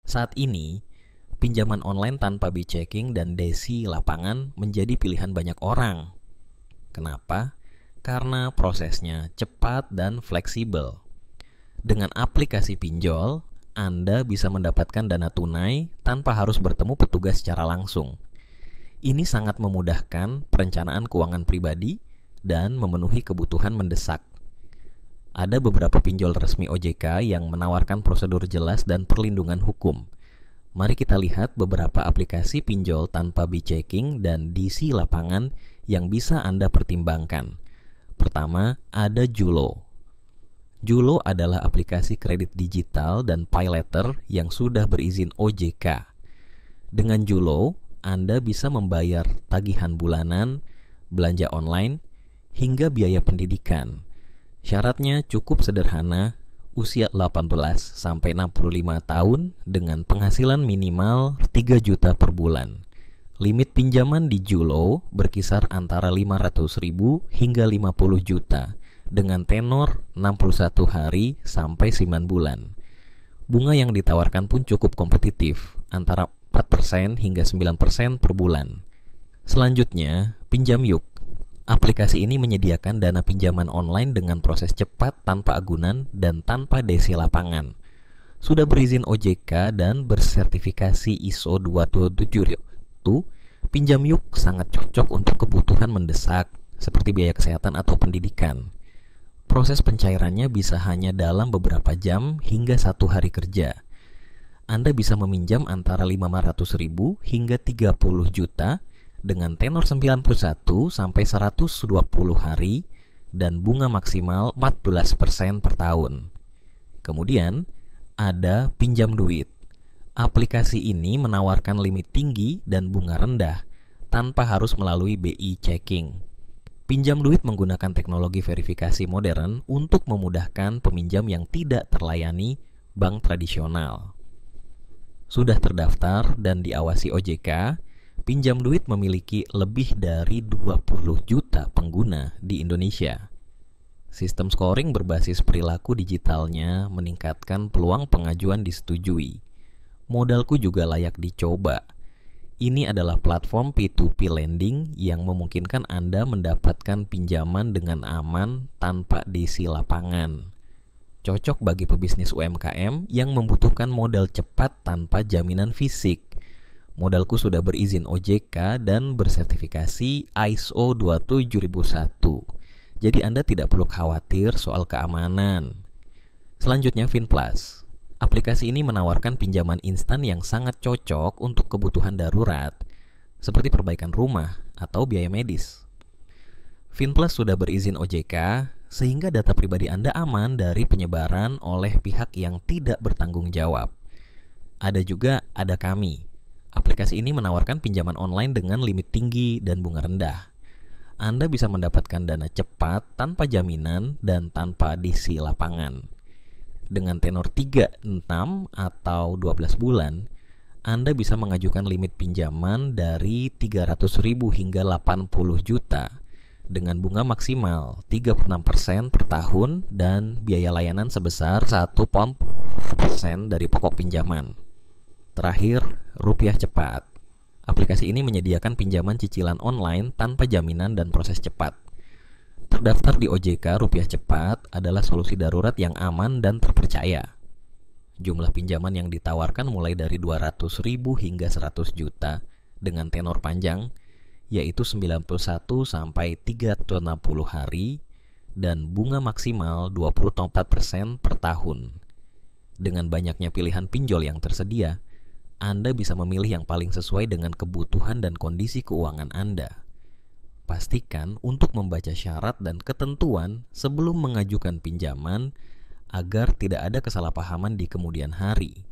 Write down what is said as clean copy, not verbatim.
Saat ini, pinjaman online tanpa BI checking dan desi lapangan menjadi pilihan banyak orang. Kenapa? Karena prosesnya cepat dan fleksibel. Dengan aplikasi pinjol, Anda bisa mendapatkan dana tunai tanpa harus bertemu petugas secara langsung. Ini sangat memudahkan perencanaan keuangan pribadi dan memenuhi kebutuhan mendesak. Ada beberapa pinjol resmi OJK yang menawarkan prosedur jelas dan perlindungan hukum. Mari kita lihat beberapa aplikasi pinjol tanpa BI checking dan DC lapangan yang bisa Anda pertimbangkan. Pertama, ada Julo. Julo adalah aplikasi kredit digital dan pay letter yang sudah berizin OJK. Dengan Julo, Anda bisa membayar tagihan bulanan, belanja online, hingga biaya pendidikan. Syaratnya cukup sederhana, usia 18-65 tahun dengan penghasilan minimal 3 juta per bulan. Limit pinjaman di Julo berkisar antara 500.000 hingga 50 juta dengan tenor 61 hari sampai 9 bulan. Bunga yang ditawarkan pun cukup kompetitif, antara 4% hingga 9% per bulan. Selanjutnya, Pinjam Yuk. Aplikasi ini menyediakan dana pinjaman online dengan proses cepat tanpa agunan dan tanpa desi lapangan. Sudah berizin OJK dan bersertifikasi ISO 277. Pinjam Yuk sangat cocok untuk kebutuhan mendesak seperti biaya kesehatan atau pendidikan. Proses pencairannya bisa hanya dalam beberapa jam hingga 1 hari kerja. Anda bisa meminjam antara 500.000 hingga 30 juta dengan tenor 91 sampai 120 hari dan bunga maksimal 14% per tahun. Kemudian, ada Pinjam Duit. Aplikasi ini menawarkan limit tinggi dan bunga rendah tanpa harus melalui BI checking. Pinjam Duit menggunakan teknologi verifikasi modern untuk memudahkan peminjam yang tidak terlayani bank tradisional. Sudah terdaftar dan diawasi OJK, Pinjam Duit memiliki lebih dari 20 juta pengguna di Indonesia. Sistem scoring berbasis perilaku digitalnya meningkatkan peluang pengajuan disetujui. Modalku juga layak dicoba. Ini adalah platform P2P lending yang memungkinkan Anda mendapatkan pinjaman dengan aman tanpa desi lapangan. Cocok bagi pebisnis UMKM yang membutuhkan modal cepat tanpa jaminan fisik. Modalku sudah berizin OJK dan bersertifikasi ISO 27001. Jadi Anda tidak perlu khawatir soal keamanan. Selanjutnya FinPlus. Aplikasi ini menawarkan pinjaman instan yang sangat cocok untuk kebutuhan darurat, seperti perbaikan rumah atau biaya medis. FinPlus sudah berizin OJK, sehingga data pribadi Anda aman dari penyebaran oleh pihak yang tidak bertanggung jawab. Ada Kami. Aplikasi ini menawarkan pinjaman online dengan limit tinggi dan bunga rendah. Anda bisa mendapatkan dana cepat tanpa jaminan dan tanpa desi lapangan. Dengan tenor 3, 6, atau 12 bulan, Anda bisa mengajukan limit pinjaman dari 300.000 hingga 80 juta dengan bunga maksimal 36% per tahun dan biaya layanan sebesar 1% dari pokok pinjaman. Terakhir, Rupiah Cepat. Aplikasi ini menyediakan pinjaman cicilan online tanpa jaminan dan proses cepat. Terdaftar di OJK, Rupiah Cepat adalah solusi darurat yang aman dan terpercaya. Jumlah pinjaman yang ditawarkan mulai dari 200.000 hingga 100 juta dengan tenor panjang, yaitu 91 sampai 360 hari dan bunga maksimal 24% per tahun. Dengan banyaknya pilihan pinjol yang tersedia, Anda bisa memilih yang paling sesuai dengan kebutuhan dan kondisi keuangan Anda. Pastikan untuk membaca syarat dan ketentuan sebelum mengajukan pinjaman agar tidak ada kesalahpahaman di kemudian hari.